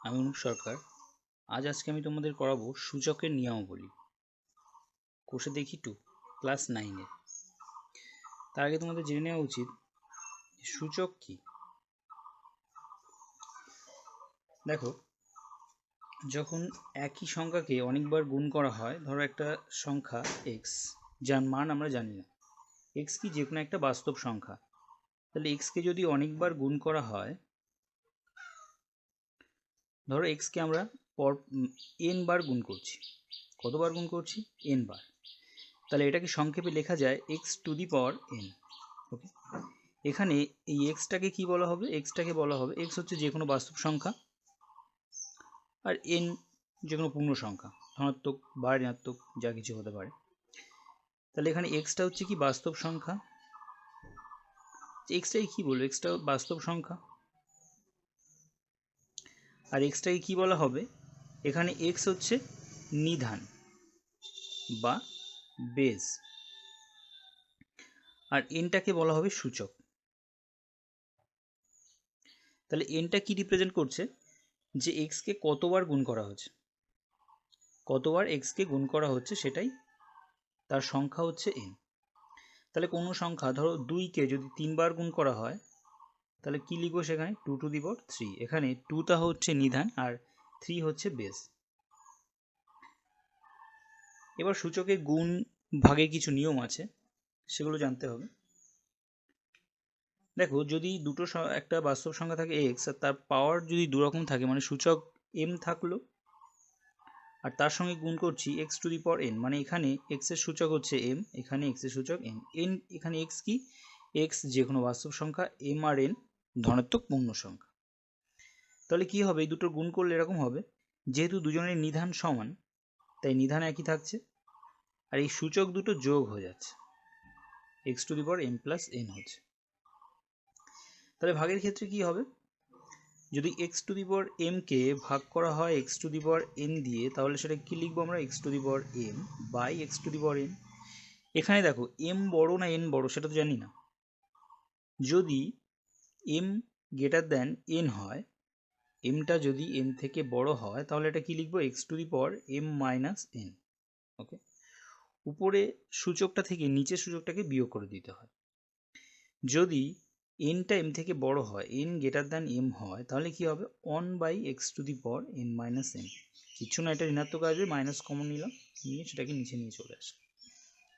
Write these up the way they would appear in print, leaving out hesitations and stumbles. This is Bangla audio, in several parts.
আমি অনুপ সরকার। আজকে আমি তোমাদের করাবো সূচকের নিয়মাবলী। কোষে দেখি 2 ক্লাস 9-এর। তার আগে তোমাদের জেনে নেওয়া উচিত সূচক কি। দেখো, যখন একই সংখ্যাকে অনেকবার গুণ করা হয়, ধরো একটা সংখ্যা x, যার মান আমরা জানি না। x কি? যে কোনো একটা বাস্তব সংখ্যা। তাহলে x কে যদি অনেকবার গুণ করা হয়, ধরো x কে আমরা n বার গুণ করছি। কতবার গুণ করছি? n বার। তাহলে এটাকে সংক্ষেপে লেখা যায় x to the power n। ওকে, এখানে এই এক্সটাকে কি বলা হবে? এক্সটাকে বলা হবে, এক্স হচ্ছে যে কোনো বাস্তব সংখ্যা, আর এন যে কোনো পূর্ণ সংখ্যা, ধনাত্মক বা ঋণাত্মক যা কিছু হতে পারে। তাহলে এখানে এক্সটা হচ্ছে কি? বাস্তব সংখ্যা। এক্সটাকে কি বলবো? এক্সটা বাস্তব সংখ্যা। আর এক্সটাকে কি বলা হবে? এখানে এক্স হচ্ছে নিধান বা বেজ, আর এনটাকে বলা হবে সূচক। তাহলে এনটা কি রিপ্রেজেন্ট করছে? যে এক্স কে কতবার গুণ করা হচ্ছে, কতবার এক্স কে গুণ করা হচ্ছে সেটাই তার সংখ্যা হচ্ছে এন। তাহলে কোনো সংখ্যা, ধরো 2কে যদি 3বার গুণ করা হয়, তাহলে কি লিখবো সেখানে? 2 টু দি পাওয়ার 3। এখানে 2টা হচ্ছে নিধান আর 3 হচ্ছে বেস। এবার সূচকে গুণ ভাগের কিছু নিয়ম আছে, সেগুলো জানতে হবে। দেখো, যদি একটা বাস্তব সংখ্যা থাকে x, আর তার পাওয়ার যদি দুরকম থাকে, মানে সূচক m থাকলো আর তার সঙ্গে গুণ করছি x to the power n, মানে এখানে x এর সূচক হচ্ছে m, এখানে x এর সূচক n। এখানে x কি? x যে কোনো বাস্তব সংখ্যা, m আর n ধনাত্মক পূর্ণ সংখ্যা। তাহলে কি হবে? এই দুটো গুণ করলে এরকম হবে, যেহেতু দুজনের নিধান সমান তাই নিধান একই থাকছে, আর এই সূচক দুটো যোগ হয়ে যাচ্ছে, x to the power m plus n হচ্ছে। তাহলে ভাগের ক্ষেত্রে কি হবে? যদি x to the power m কে ভাগ করা হয় x to the power n দিয়ে, তাহলে সেটা কি লিখবো আমরা? x to the power m by x to the power n। এখানে দেখো, m বড় না n বড় সেটা তো জানি না। যদি m গ্রেটার দ্যান n হয়, mটা যদি n থেকে বড় হয়, তাহলে এটা কি লিখবো? x to the power m minus n। ওকে, উপরে সূচকটা থেকে নিচের সূচকটাকে বিয়োগ করে দিতে হয়। যদি nটা m থেকে বড় হয়, n গ্রেটার দ্যান m হয়, তাহলে কি হবে? 1 by x to the power n minus n। কিছু না, এটা ঋণাত্মক আসবে, মাইনাস কমন নিলাম, নিয়ে সেটাকে নিচে নিয়ে চলে আসে।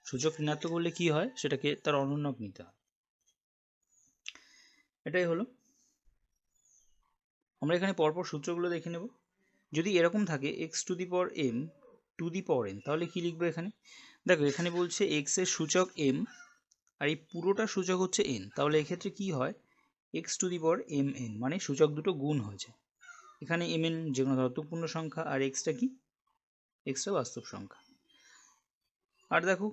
সূচক ঋণাত্মক হলে কি হয়? সেটাকে তার অনুর্ণক নিতে হয়। এটাই হলো। আমরা এখানে পরপর সূত্রগুলো দেখে নেব। যদি এরকম থাকে x to the power m two the power n, তাহলে কি লিখবো এখানে? দেখো, এখানে বলছে x এর সূচক m আর এই পুরোটা সূচক হচ্ছে n, তাহলে এক্ষেত্রে কি হয়? x to the power mn, মানে সূচক দুটো গুণ হয়েছে। এখানে mn যে কোনো ধনাত্মক পূর্ণ সংখ্যা, আর xটা কি? xটা বাস্তব সংখ্যা। আর দেখো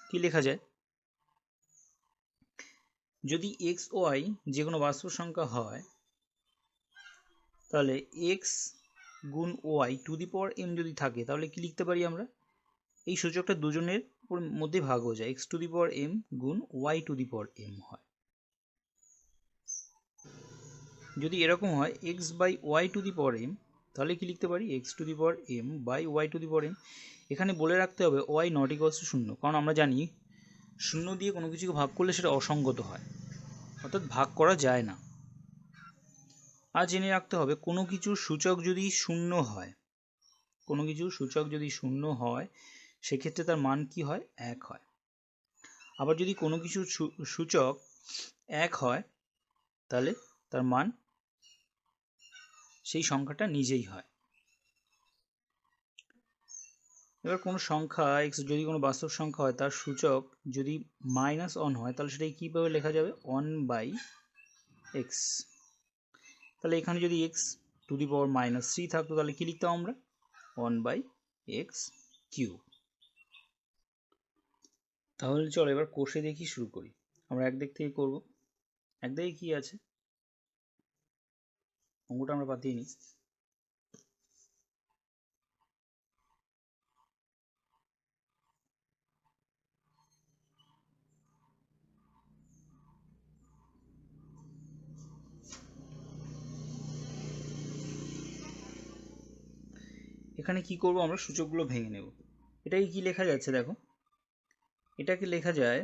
কি লেখা যায়, যদি x y যে কোনো বাস্তব সংখ্যা হয়, তাহলে x গুণ y to the power m যদি থাকে, তাহলে কি লিখতে পারি আমরা? এই সূচকটা দুজনের মধ্যে ভাগ হয়ে যায়, x to the power m গুণ y to the power m হয়। যদি এরকম হয় x by y to the power m, তাহলে কি লিখতে পারি? x to the power m by y to the power m। এখানে বলে রাখতে হবে y নট ইকুয়ালস টু 0, কারণ আমরা জানি 0 দিয়ে কোনো কিছুকে ভাগ করলে সেটা অসঙ্গত হয়, অর্থাৎ ভাগ করা যায় না। আর জেনে রাখতে হবে, কোনো কিছুর সূচক যদি 0 হয়, কোনো কিছুর সূচক যদি 0 হয়, সেক্ষেত্রে তার মান কি হয়? 1 হয়। আবার যদি কোনো কিছুর সূচক 1 হয়, তাহলে তার মান সেই সংখ্যাটা নিজেই হয়। এবার কোনো সংখ্যা x যদি কোনো বাস্তব সংখ্যা হয়, তার সূচক যদি -1 হয়, তাহলে সেটাকে কীভাবে লেখা যাবে? 1 বাই x। তাহলে এখানে যদি x টু দি পাওয়ার -3 থাকতো, তাহলে কি লিখতাম আমরা? 1 বাই x কিউব। তাহলে চলো এবার কোষে দেখি শুরু করি। আমরা এক দিক থেকে করব। এক দিকে কি আছে, অঙ্কটা আমরা পাতিয়ে নিই। এখানে কি করব, আমরা সূচকগুলো ভেঙে নেব। এটাকে কি লেখা যাচ্ছে দেখো, এটাকে লেখা যায়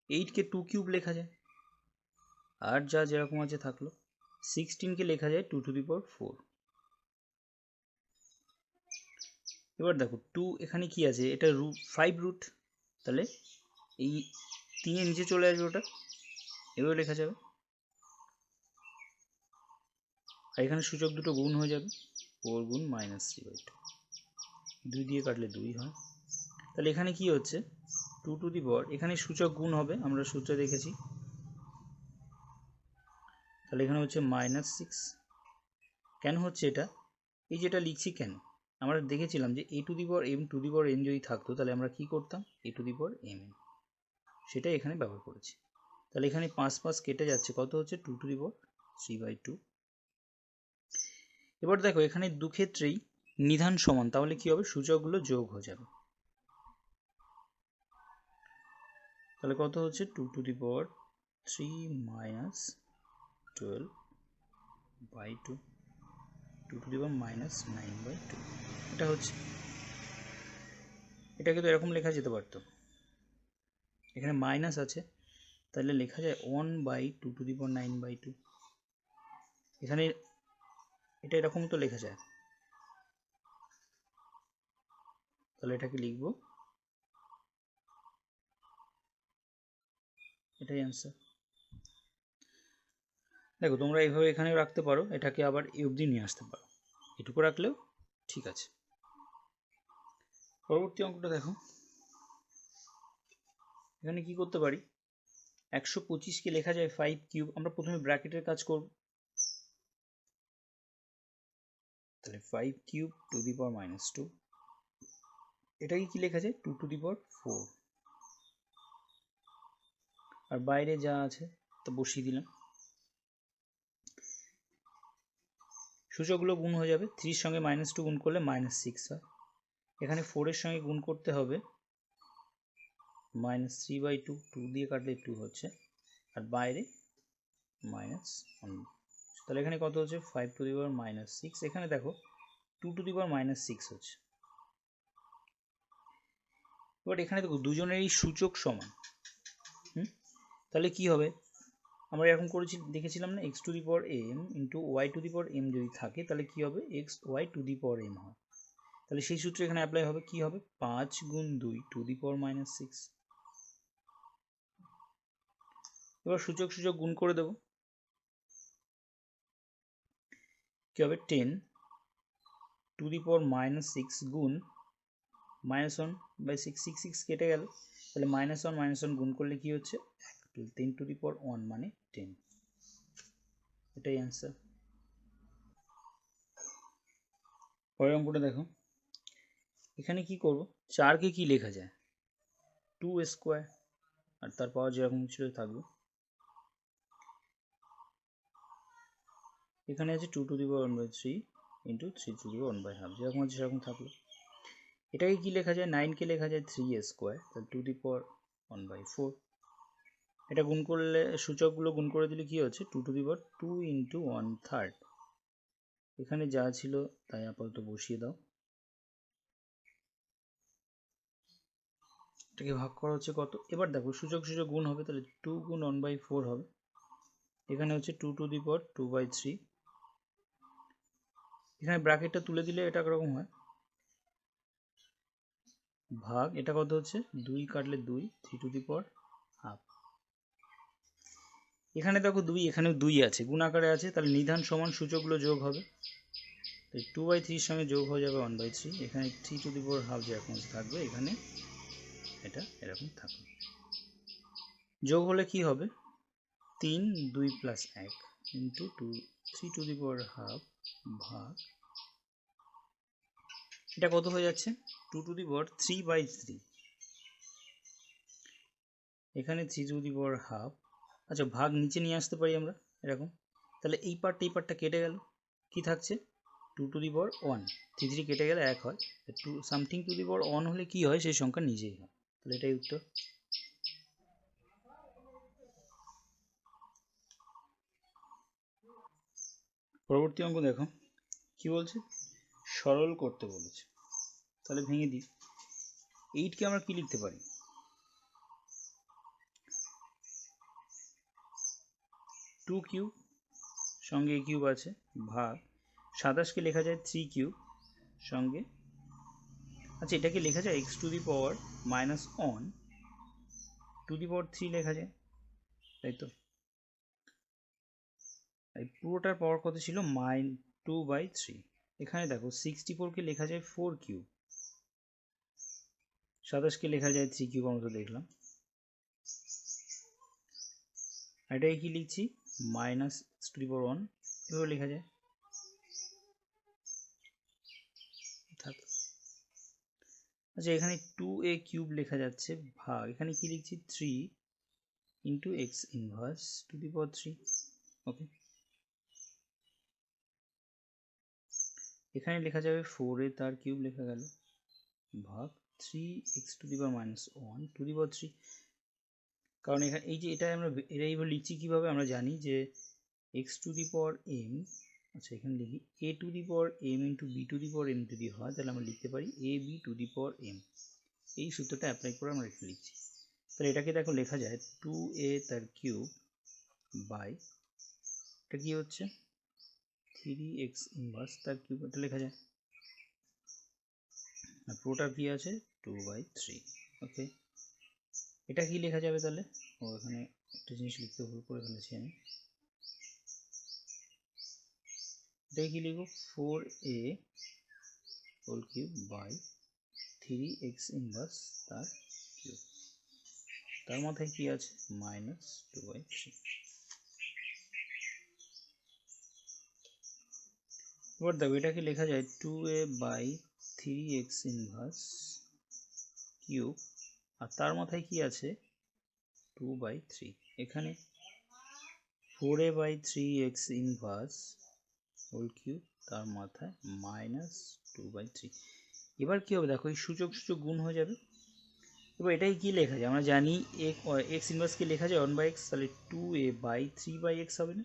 8কে 2 কিউব লেখা যায়, আর যা যেরকম আছে থাকলো। 16কে লেখা যায় 2 টু দি পাওয়ার 4। এবার দেখো 2 এখানে কি আছে, এটা রুট 5 রুট, তাহলে এই 3 এর নিচে চলে আসবে, ওটা এভাবে লেখা যাবে। আর এখানে সূচক দুটো গুণ হয়ে যাবে, 4 গুণ -3/2, 2 দিয়ে কাটলে 2 হয়। তাহলে এখানে কি হচ্ছে, 2 টু দি পাওয়ার, এখানে সূচক গুণ হবে, আমরা সূত্র দেখেছি। তাহলে এখানে হচ্ছে -6। কেন হচ্ছে এটা, এই যেটা লিখছি কেন, আমরা দেখেছিলাম যে a two the power m two the power n যদি থাকতো তাহলে আমরা কি করতাম, a two the power m, সেটাই এখানে ব্যবহার করেছি। তাহলে এখানে 5 5 কেটে যাচ্ছে, কত হচ্ছে 2 টু দি পাওয়ার 3/2। এবার দেখো এখানে দু ক্ষেত্রেই নিধান সমান, তাহলে কি হবে, সূচকগুলো যোগ হয়ে যাবে। তাহলে কত হচ্ছে 2 to the power 3 minus 12/2, 2 to the power -9/2, এটা হচ্ছে। এটাকে তো এরকম লেখা যেতে পারতো, এখানে মাইনাস আছে, তাহলে লেখা যায় 1/2 টু দি পাওয়ার 9/2। এখানে এটা এরকম তো লেখা যায়, তাহলে এটাকে লিখবো, এটাই অ্যান্সার। দেখো তোমরা এইভাবে এখানেও রাখতে পারো, এটাকে আবার এই অবধি নিয়ে আসতে পারো, এটুকু রাখলেও ঠিক আছে। পরবর্তী অঙ্কটা দেখো, এখানে কি করতে পারি, 125কে লেখা যায় 5 কিউব, আমরা প্রথমে ব্র্যাকেটের কাজ করব। তাহলে 5 কিউব টু দি পাওয়ার -2, এটাকে কি লেখা যায় 2 টু দি পাওয়ার 4, আর বাইরে যা আছে তা বসিয়ে দিলাম। সূচকগুলো গুণ হয়ে যাবে, 3 সঙ্গে -2 গুণ করলে -6 হয়। এখানে 4 এর সঙ্গে গুণ করতে হবে -3/2, 2 দিয়ে কাটলে 2 হচ্ছে, আর বাইরে -1। তাহলে এখানে কত হচ্ছে 5 টু দি পাওয়ার -6, এখানে দেখো 2 টু দি পাওয়ার -6 হচ্ছে। এবার এখানে দেখো দুজনেরই সূচক সমান, তাহলে কি হবে, আমরা এরকম করেছি দেখেছিলাম না, x to the power m into y to the power m যদি থাকে তাহলে কি হবে, x y to the power m হয়। তাহলে সেই সূত্র এখানে অ্যাপ্লাই হবে, কি হবে 5 গুণ 2 টু দি পাওয়ার -6। এবার সূচক সূচক গুণ করে দেব, কি হবে 10 টু দি পাওয়ার -6 গুণ -1/6, 6 6 কেটে গেল, তাহলে -1 গুণ করলে কি হচ্ছে 10 টু দি পাওয়ার 1 মানে 10, এটাই অ্যান্সার। পরের অঙ্কটা দেখো, এখানে কি করব, 4কে কি লেখা যায় 2 স্কোয়ার, আর তার পাওয়ার যেরকম ছিল থাকবে। এখানে আছে 2 to the power 1/3 into 3 to the power 1/2, যেরকম আছে সেরকম থাকলো। এটাকে কি লেখা যায়, 9কে লেখা যায় 3 স্কোয়ার, তাহলে 2 দি পাওয়ার 1/4। এটা গুণ করলে সূচকগুলো গুণ করে দিলে কি হচ্ছে 2 টু দি পাওয়ার 2 ইন্টু 1/3। এখানে যা ছিল তাই আপাতত বসিয়ে দাও। এটাকে ভাগ করা হচ্ছে কত, এবার দেখো সূচক সূচক গুণ হবে, তাহলে 2 গুণ 1/4 হবে। এখানে হচ্ছে 2 টু দি পাওয়ার 2/3, এখানে ব্র্যাকেটটা তুলে দিলে এটা কিরকম হয়, ভাগ, এটা কত হচ্ছে 2 কাটলে 2, 3 টু দি পাওয়ার হাফ। এখানে দেখো 2, এখানেও 2 আছে, গুণ আকারে আছে, তাহলে নিধান সমান সূচকগুলো যোগ হবে, তাই 2/3 এর সঙ্গে যোগ হয়ে যাবে 1/3, এখানে 3 টু দি পাওয়ার হাফ যেরকম থাকবে, এখানে এটা এরকম থাকবে। যোগ হলে কি হবে 3 2 plus 1 into 2 3 to the power half ভাগ, এটা কত হয়ে যাচ্ছে 2 টু দি পাওয়ার 3/3, এখানে 3 টু দি পাওয়ার হাফ। আচ্ছা ভাগ নিচে নিয়ে আসতে পারি আমরা এরকম, তাহলে এই পার্টটা কেটে গেল, কি থাকছে 2 টু দি পাওয়ার 1, 3 3 কেটে গেলে 1 হয়, 2 সামথিং টু দি পাওয়ার 1 হলে কি হয় সেই সংখ্যা নিজেই হয়, তাহলে এটাই উত্তর। পরবর্তী অঙ্ক দেখো, কি বলছে, সরল করতে বলেছে। তাহলে ভেঙে দিই। 8কে আমরা কি লিখতে পারি? 2 কিউব, সঙ্গে a কিউব আছে, ভাগ 27কে লেখা যায় 3 কিউব, সঙ্গে আচ্ছা এটাকে লেখা যায় x to the power minus one to the power 3 লেখা যায়, তাই তো? এই পুরোটার পাওয়ার কত ছিল? -2/3। এখানে দেখো 64কে লেখা যায় 4 কিউব, 27কে লেখা যায় 3 কিউব, আমরা তো দেখলাম। এটাকে কি লিখছি? Minus x to the power 1 এভাবে লেখা যায়। আচ্ছা এখানে 2a কিউব লেখা যাচ্ছে, ভাগ এখানে কি লিখছি? 3 into X inverse to the power 3। Okay, এখানে লেখা যাবে 4a তার কিউব লেখা গেল, ভাগ 3x to the power minus 1 to the power 3। কারণ এখানে এই যে এটা আমরা এইভাবে লিখছি কিভাবে? আমরা জানি যে x to the power m, আচ্ছা এখানে লিখি a two the power m into b two the power m যদি হয় তাহলে আমরা লিখতে পারি a b two the power m। এই সূত্রটা অ্যাপ্লাই করে আমরা এটা লিখছি। তাহলে এটাকে দেখো লেখা যায় 2a তার কিউব বাই, এটা কি হচ্ছে? 3x ইনভার্স তার কিউব, এটা লেখা যায়। আর পুরোটা কি আছে? 2/3। ওকে, এটা কি লেখা যাবে তাহলে? ও এখানে একটা জিনিস লিখতে ভুল করে ফেলেছি আমি, এটা কি লিখব? 4a whole cube by 3x inverse তার কিউব, তার মাথায় কি আছে? -2/3। এবার দেখো এটাকে লেখা যায় 2a by 3x inverse cube, আর তার মাথায় কি আছে? 2/3। এখানে 4a by 3x inverse whole cube, তার মাথায় -2/3। এবার কি হবে দেখো, এই সূচক সূচক গুণ হয়ে যাবে। এবার এটাই কি লেখা যায়? আমরা জানি এক্স ইনভার্সকে লেখা যায় 1/x, তাহলে 2a বাই 3/x হবে না?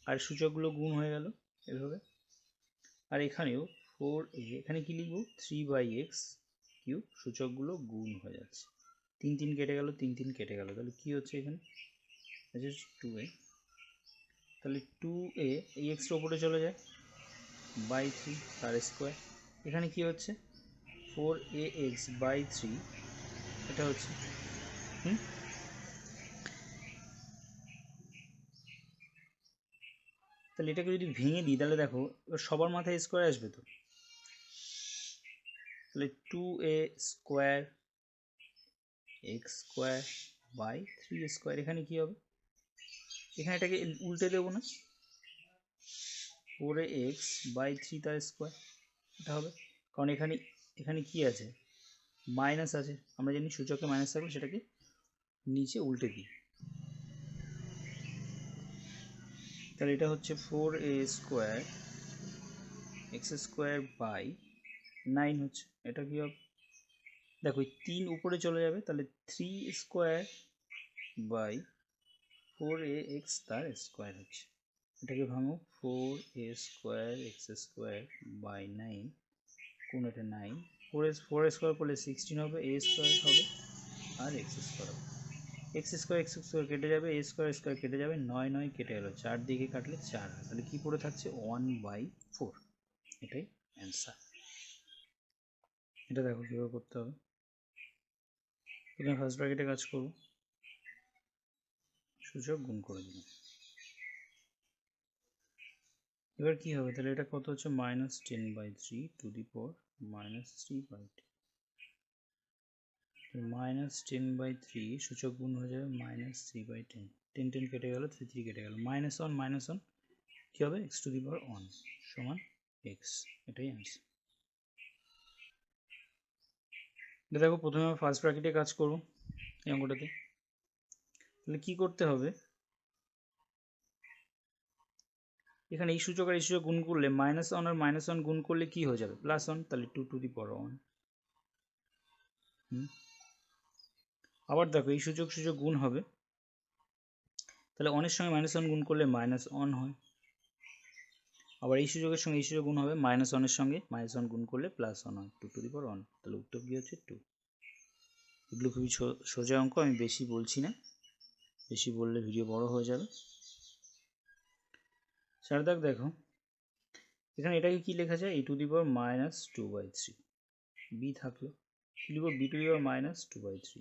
আর সূচকগুলো গুণ হয়ে গেল এভাবে। আর এখানেও 4a, এখানে কি লিখবো? 3/x কিউব, সূচকগুলো গুণ হয়ে যাচ্ছে, 3 3 কেটে গেল, 3 3 কেটে গেল, তাহলে কি হচ্ছে এখানে? 2a, তাহলে 2a এই এক্সটা উপরে চলে যায় বাই 3 তার স্কোয়ার, এখানে কি হচ্ছে? 4ax বাই 3, এটা হচ্ছে তাহলে এটাকে যদি ভেঙে দিই তাহলে দেখো এবার সবার মাথায় স্কোয়ার আসবে তো, তাহলে 2a square x square by 3 square, এখানে কি হবে? এখানে এটাকে উল্টে দেবো না, 4ax বাই 3 তার স্কোয়ার, এটা হবে। কারণ এখানে এখানে কি আছে? মাইনাস আছে, আমরা জানি সূচকে মাইনাস থাকলে সেটাকে নিচে উল্টে দিই, তাহলে এটা হচ্ছে 4a square x square by 9 হচ্ছে, এটা কি হবে? দেখো 3 উপরে চলে যাবে, তাহলে 3 স্কোয়ার বাই 4ax তার স্কোয়ার হচ্ছে, এটাকে ভাঙো, 4a square x square by 9 কোন এটা 9, 4 স্কোয়ার করলে 16 হবে, a স্কোয়ার হবে আর এক্স স্কোয়ার হবে, এক্স স্কোয়ার কেটে যাবে, a স্কোয়ার কেটে যাবে, 9 9 কেটে গেল, 4 দিকে কাটলে 4 হয়, তাহলে কি পড়ে থাকছে? 1/4। এটাই অ্যান্সার। এটা দেখো কীভাবে করতে হবে। প্রথমে ফার্স্ট ব্র্যাকেটে কাজ করব, সূচক গুণ করে দিলাম। এবার কি হবে? তাহলে এটা কত হচ্ছে? -10/3 টু দি পাওয়ার -3/2, -10/3 সূচক গুণ হয়ে যাবে -3/10, 10 10 কেটে গেল, 3 3 কেটে গেল, -1 কি হবে? x টু দি পাওয়ার 1 সমান x, এটাই অ্যান্সার। দেখো প্রথমে আমরা ফার্স্ট ব্র্যাকেটে কাজ করব এই অঙ্কটাতে, তাহলে কি করতে হবে? এখানে এই সূচক আর এই সূচক গুণ করলে -1 আর -1 গুণ করলে কি হয়ে যাবে? +1, তাহলে 2 টু দি পাওয়ার 1। আবার দেখো এই সূচক সূচক গুণ হবে, তাহলে 1 এর সঙ্গে -1 গুণ করলে -1 হয়, আবার এই সূচকের সঙ্গে এই সূচক গুণ হবে -1 এর সঙ্গে -1 গুণ করলে +1 হয় 2^1, তাহলে উত্তর কি হচ্ছে 2। এগুলো খুবই সোজা অঙ্ক, আমি বেশি বলছি না, বেশি বললে ভিডিও বড় হয়ে যাবে। 4 দাগ দেখো, এখানে এটাকে কি লেখা যায়, e⁻²/3 b থাকলো, কি লিখব b⁻²/3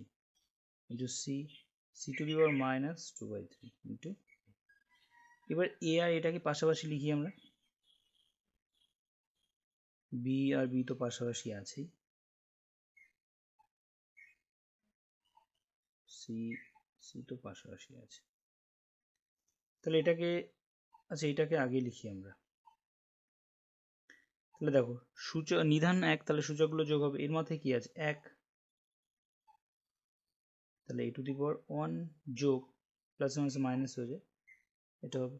ইন্টু c⁻²/3 ইন্টু, এবার a আর এটাকে পাশাপাশি লিখি আমরা, b আর b তো পাশাপাশি আছেই, c তো পাশাপাশি আছে, তাহলে এটাকে, আচ্ছা এটাকে আগে লিখি আমরা। তাহলে দেখো সূচক নিধান 1, তাহলে সূচকগুলো যোগ হবে, এর মধ্যে কি আছে 1, তাহলে e⁻1 যোগ প্লাস মাইনাস হয়ে যায়, এটা হবে,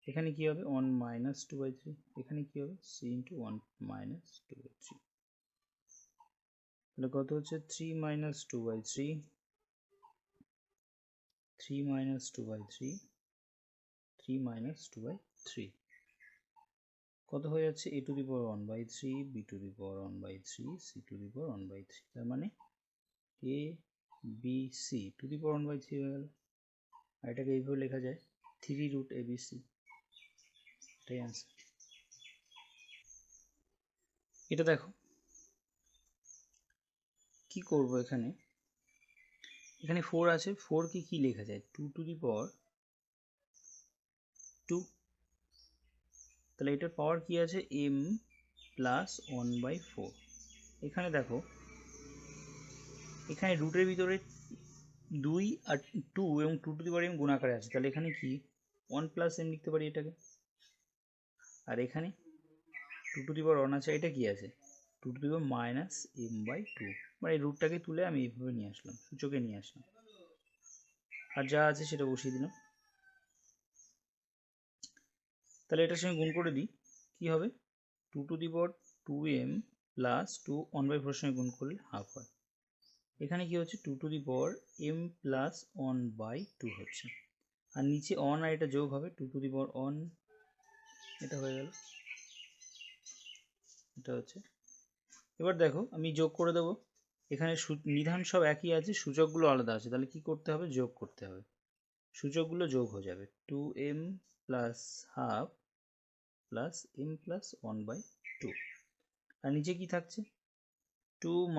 এখানে কি হবে 1-2/3, এখানে কি হবে c × 1-2/3, তাহলে কত হচ্ছে 3-2/3, 3-2/3 কত হয়ে যাচ্ছে a⁻1/3, b⁻1/3, c⁻1/3, তার মানে a b c 1/3 হয়ে গেল। আর এটাকে এইভাবে লেখা যায় 3√abc, এটাই आंसर। এটা দেখো কি করব, এখানে 4 আছে, 4 কে কি লেখা যায় 2^2, তাহলে এটার পাওয়ার কি আছে m + 1/4। এখানে দেখো এখানে রুটের ভিতরে 2 আর 2 এবং 2m গুণাকারে আছে, তাহলে এখানে কি 1 + m লিখতে পারি এটাকে, আর এখানে 2^1 আছে, এটা কি আছে 2^-m/2, মানে এই রুটটাকে তুলে আমি এইভাবে নিয়ে আসলাম, সূচকে নিয়ে আসলাম, আর যা আছে সেটা বসিয়ে দিলাম। তাহলে এটার সঙ্গে গুণ করে দিই, কি হবে 2^2m + 2 1/4 সঙ্গে গুণ করলে হাফ হয়, এখানে কি হচ্ছে 2^m + 1/2 হচ্ছে, আর নিচে 1 আর এটা যোগ হবে 2^1, এটা হয়ে গেল, এটা হচ্ছে। এবার দেখো আমি যোগ করে দেবো, এখানে নিধান সব একই আছে, সূচকগুলো আলাদা আছে, তাহলে কি করতে হবে যোগ করতে হবে, সূচকগুলো যোগ হয়ে যাবে 2m + ½ + m + 1/2, আর নিচে কি থাকছে 2 -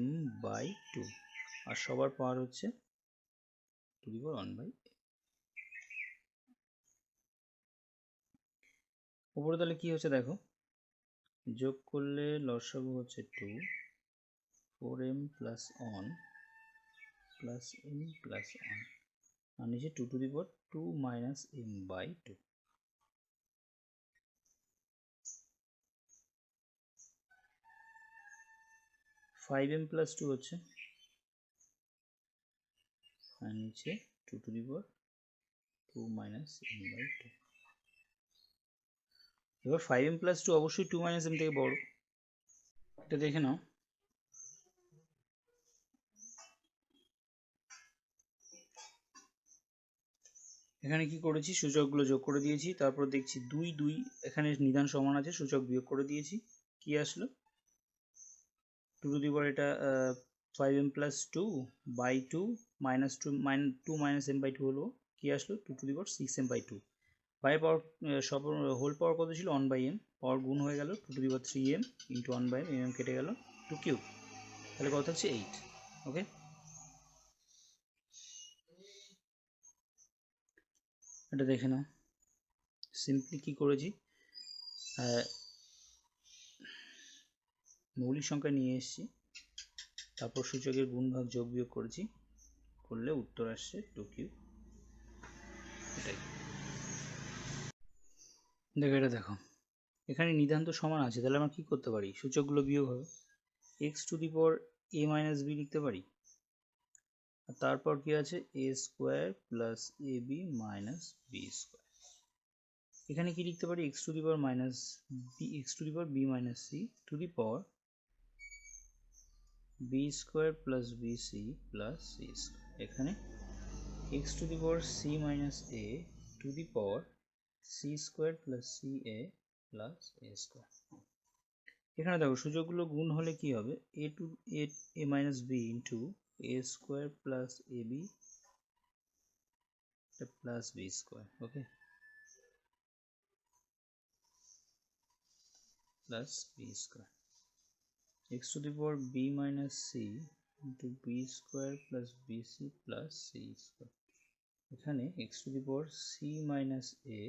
m/2, আর সবার পাওয়ার হচ্ছে 2^1/, উপরে তাহলে কি হচ্ছে দেখো, যোগ করলে লসাগু হচ্ছে 2, 4m + 1 + m + 1, আর নিচে 2^2 - m/2, 5m + 2 হচ্ছে, আর নিচে 2^2 - m/2। এবার 5m + 2 অবশ্যই 2 - m থেকে বড়, এটা দেখে নাও। এখানে কি করেছি সূচকগুলো যোগ করে দিয়েছি, তারপর দেখছি 2 2 এখানে নিধান সমান আছে, সূচক বিয়োগ করে দিয়েছি, কি আসলো 2^, এটা 5m + 2/2 -2 - m/2 হলো, কি আসলো 2^6m/2, পায়ের পাওয়ার সব হোল পাওয়ার কত ছিল 1/m, পাওয়ার গুণ হয়ে গেল 2^3m × 1/m, mm কেটে গেল 2^3, তাহলে কত হচ্ছে 8। ওকে, এটা দেখে নাও, সিম্পলি কি করেছি, মৌলিক সংখ্যা নিয়ে এসেছি, তারপর সূচকের গুণ ভাগ যোগ বিয়োগ করেছি, করলে উত্তর আসছে 2^3, এটাই। দেখো এটা দেখো, এখানে নিধান তো সমান আছে, তাহলে আমরা কি করতে পারি সূচকগুলো বিয়োগ হবে, x⁴ a - b লিখতে পারি, আর তারপর কি আছে a² + ab - b², এখানে কি লিখতে পারি x⁻b - c b² + bc + c², এখানে x⁻c - a c² + ca plus A square. এখানে দেখো সূচকগুলো গুণ হলে কি হবে, A minus B into A square plus A B plus B square, okay, plus B square x to the power b minus c into b square plus bc plus c square। এখানে x to the power c minus a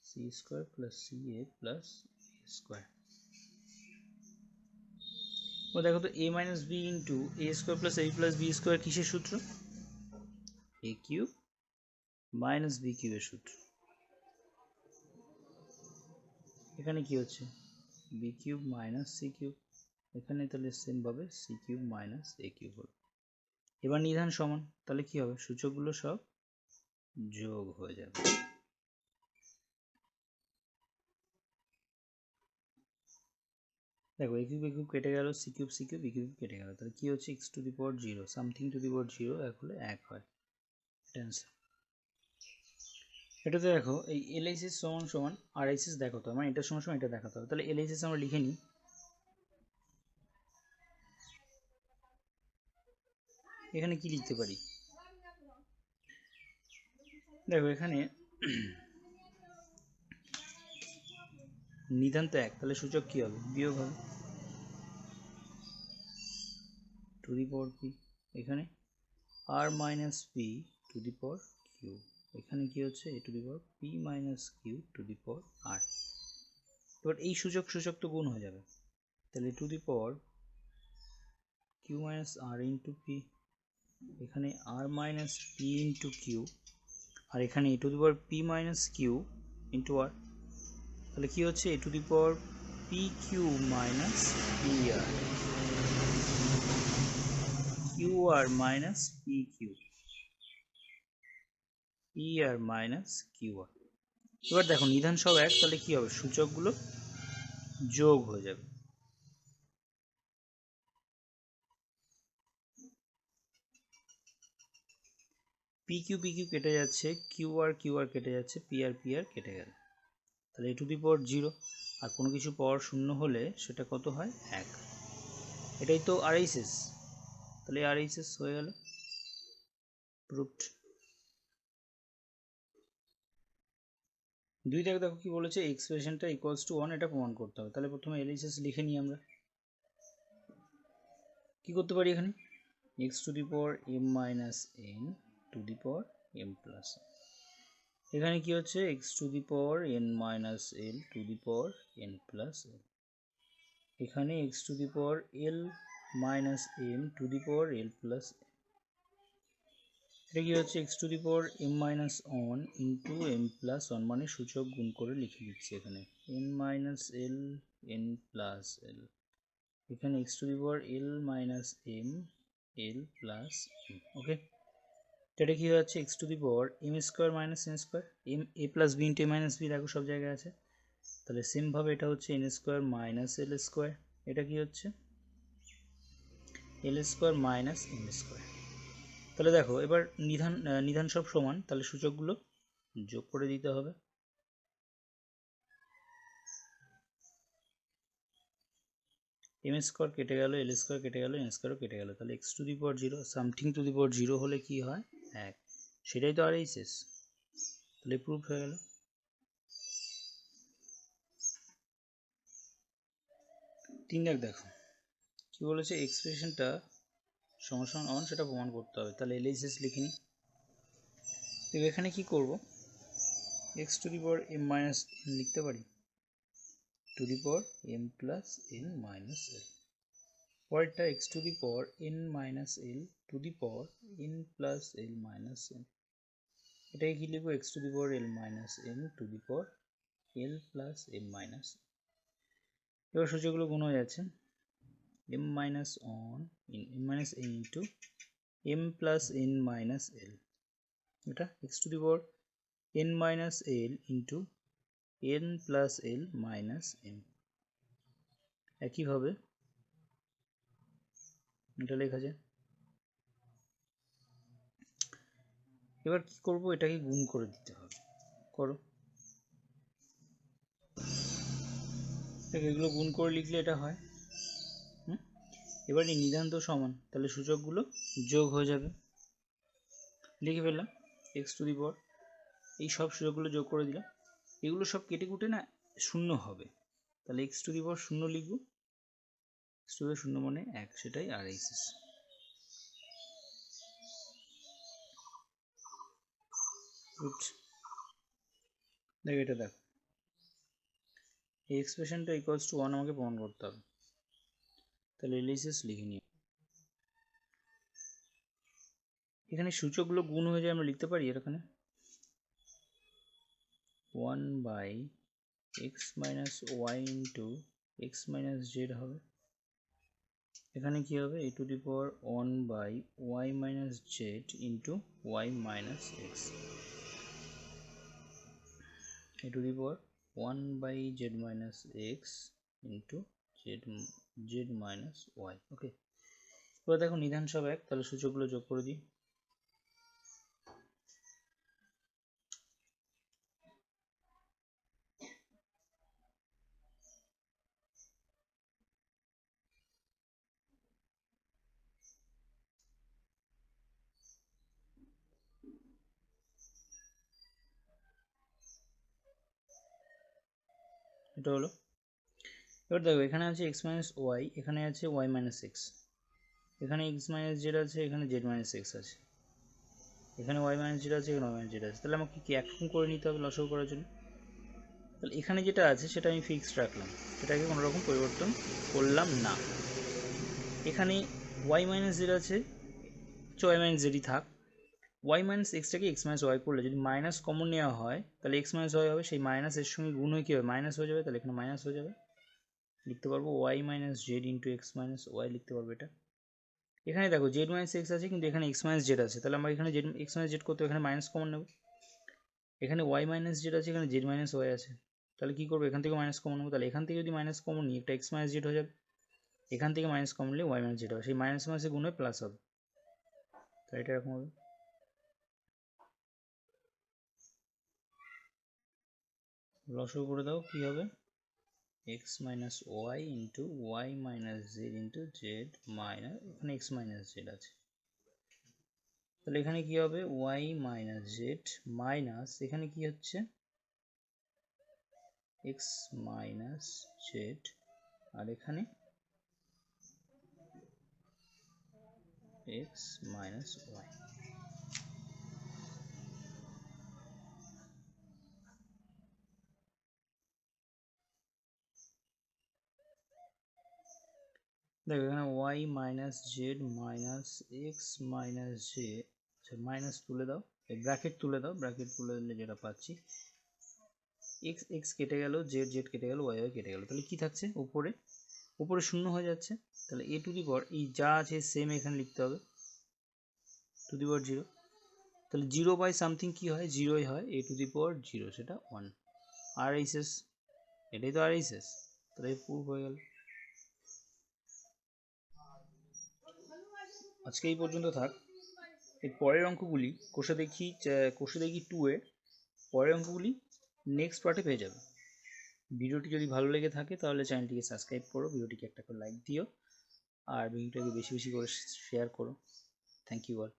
c square plus ca plus a square। ও দেখো তো a minus b into a square plus a plus b square কিসের সূত্র, a cube minus b cube এর সূত্র। এখানে কি হচ্ছে b cube minus c cube, এখানে তাহলে সেম ভাবে c cube minus a cube হলো। এবার নিধান সমান, তাহলে কি হবে, সূচকগুলো সব যোগ হয়ে যাবে। দেখো a কিউব কেটে গেল, c কিউব e কিউব কেটে গেল, তাহলে কি হচ্ছে x to the power 0 something to the power 0 এক হলে 1 হয়, এটা অ্যান্সার। এটাতে দেখো এই LHS সমান সমান RHS দেখাতে হবে, মানে এটা সমান সমান এটা দেখাতে হবে। তাহলে LHS আমরা লিখে নিই, এখানে কি লিখতে পারি, দেখো এখানে নিধান তো 1, তাহলে সূচক কি হবে, বিয়োগ হবে টু দি পাওয়ার p, এখানে r minus p two the power q, এখানে কি হচ্ছে a two the power p minus q two the power r। এবার এই সূচক তো গুণ হয়ে যাবে, তাহলে two the power q minus r into p, এখানে r minus p into q, আর এখানে a two the power p minus q into r, তাহলে কি হচ্ছে a two the power p q minus p r, q r minus p q, p r minus q r। এবার দেখো নিধান সব 1, তাহলে কি হবে, সূচকগুলো যোগ হয়ে যাবে। p q কেটে যাচ্ছে, q r কেটে যাচ্ছে, p r কেটে গেল, তাহলে a টু দি পাওয়ার 0, আর কোনো কিছু পাওয়ার শূন্য হলে সেটা কত হয়, 1। এটাই তো RHS, তাহলে RHS হয়ে গেল প্রুফড। 2 থেকে দেখো কি বলেছে, এক্সপ্রেশনটা ইকুয়ালস টু 1, এটা প্রমাণ করতে হবে। তাহলে প্রথমে LHS লিখে নিই আমরা, কি করতে পারি এখানে x to the power m minus n two the power m plus, এখানে কি হচ্ছে x to the power n minus l two the power n plus l, এখানে x to the power l minus m two the power l plus, এটা কি হচ্ছে x to the power m minus 1 into m plus 1, মানে সূচক গুণ করে লিখে দিচ্ছি এখানে n minus l n plus l, এখানে x to the power l minus m l plus m, ওকে। এটা কি হচ্ছে x to the power m square minus n square, m a plus b into a minus b দেখো সব জায়গায় আছে, তাহলে সেম ভাবে এটা হচ্ছে n square minus l square, এটা কি হচ্ছে l square minus m square. তাহলে দেখো এবার নিধান সব সমান, তাহলে সূচকগুলো যোগ করে দিতে হবে। m স্কোয়ার কেটে গেল, l স্কোয়ার কেটে গেল, n স্কোয়ারও কেটে গেল, তাহলে x to the power 0 something to the power 0 হলে কি হয়, 1, সেটাই তো RHS, তাহলে প্রুফ হয়ে গেল। 3 দেখো কি বলেছে, এক্সপ্রেশনটা সমান সমান 1 সেটা প্রমাণ করতে হবে, তাহলে LHS লিখে নিই। তো এখানে কি করব, x to the power m minus n লিখতে পারি two the power m plus n minus l, পরেরটা x to the power n minus l two the power n plus l minus n, এটাকে কি লিখবো, x to the power l minus n two the power l plus m minus. এবার সূচকগুলো গুণ হয়ে যাচ্ছে, m minus 1 m minus n into m plus n minus l, এটা x to the power n minus l into n plus l minus m, একইভাবে এটা লেখা যায়। এবার কি করব, এটাকে গুণ করে দিতে হবে, করো এগুলো গুণ করে লিখলে এটা হয়। এবার এই নিধান তো সমান, তাহলে সূচকগুলো যোগ হয়ে যাবে। লিখে ফেললাম এক্স টু দি পাওয়ার, এই সব সূচকগুলো যোগ করে দিলাম। এগুলো সব কেটে কুটে না শূন্য হবে, তাহলে এক্স টু দি পাওয়ার শূন্য লিখবো। এক্স টু দি পাওয়ার শূন্য মানে 1, সেটাই আর এক্স। গুড। দেখ এটা দেখ, এই এক্সপ্রেশনটা ইকুয়ালস টু 1 আমাকে প্রমাণ করতে হবে, তাহলে এলএসএস লিখে নিই। এখানে সূচকগুলো গুণ হয়ে যায়, আমরা লিখতে পারি এখানে 1 by X minus Y into x minus Z হবে। এখানে কি হবে, A to the power 1 by Y minus Z into Y minus X, A to the power 1 by Z minus X into Z minus Y. Okay, এবার দেখো নিধান সব এক, তাহলে সূচকগুলো যোগ করে দিই। এটা হলো। এবার দেখো এখানে আছে এক্স মাইনাস ওয়াই, এখানে আছে ওয়াই মাইনাস এক্স, এখানে এক্স মাইনাস জেড আছে, এখানে জেড মাইনাস এক্স আছে, এখানে ওয়াই মাইনাস জেড আছে, এখানে ওয়াই মাইনাস জেড আছে। তাহলে আমাকে কি একরকম করে নিতে হবে লসাগু করার জন্য। তাহলে এখানে যেটা আছে সেটা আমি ফিক্সড রাখলাম, সেটাকে কোনো রকম পরিবর্তন করলাম না। এখানে ওয়াই মাইনাস জেড আছে, ওয়াই মাইনাস জেডই থাক। ওয়াই মাইনাস এক্সটাকে এক্স মাইনাস ওয়াই করলে যদি মাইনাস কমন নেওয়া হয় তাহলে এক্স মাইনাস ওয়াই হবে, সেই মাইনাস এর সঙ্গে গুণ হয়ে কী হবে, মাইনাস হয়ে যাবে, তাহলে এখানে মাইনাস হয়ে যাবে। লিখতে পারবো y minus Z into x minus y, লিখতে পারবো এটা। এখানে দেখো জেড মাইনাস এক্স আছে, কিন্তু এখানে এক্স মাইনাস জেড আছে, তাহলে আমরা এখানে জেড এক্স মাইনাস জেড করতে এখানে মাইনাস কমন নেব। এখানে ওয়াই মাইনাস জেড আছে, এখানে জেড মাইনাস ওয়াই আছে, তাহলে কী করবো, এখান থেকে মাইনাস কমন নেবো। তাহলে এখান থেকে যদি মাইনাস কমন নিই একটা এক্স মাইনাস জেড হয়ে যাবে, এখান থেকে মাইনাস কমন নিলে ওয়াই মাইনাস জেড হবে, সেই মাইনাস মাইনাসে গুণ হয়ে প্লাস হবে, তাই এটা এরকম হবে। লসাগু করে দাও, কী হবে, x minus Y into Y minus Z into Z minus, এখানে এক্স মাইনাস জেড আছে, তাহলে এখানে কি হবে ওয়াই মাইনাস জেড মাইনাস, এখানে কি হচ্ছে এক্স মাইনাস জেড, আর এখানে এক্স মাইনাস ওয়াই। দেখো এখানে Y minus z minus x minus z, আচ্ছা মাইনাস তুলে দাও, এই ব্র্যাকেট তুলে দাও, ব্র্যাকেট তুলে দিলে যেটা পাচ্ছি এক্স এক্স কেটে গেল, জেড জেড কেটে গেল, ওয়াই ওয়াই কেটে গেল, তাহলে কি থাকছে উপরে, উপরে শূন্য হয়ে যাচ্ছে, তাহলে এ টু দি পাওয়ার এই যা আছে সেম এখানে লিখতে হবে, টু দি পাওয়ার জিরো, তাহলে জিরো বাই সামথিং কি হয়, জিরোই হয়, এ টু দি পাওয়ার জিরো, সেটা 1 আর এইচএস, এটাই তো আর এইচএস, তাহলে প্রুফ হয়ে গেল। আজকে এই পর্যন্ত থাক, এই পরের অঙ্কগুলি কোষে দেখি 2 এর পরের অঙ্কগুলি নেক্সট পার্টে পেয়ে যাবে। ভিডিওটি যদি ভালো লেগে থাকে তাহলে চ্যানেলটিকে সাবস্ক্রাইব করো, ভিডিওটিকে একটা করে লাইক দিও, আর ভিডিওটাকে বেশি বেশি করে শেয়ার করো। Thank you all.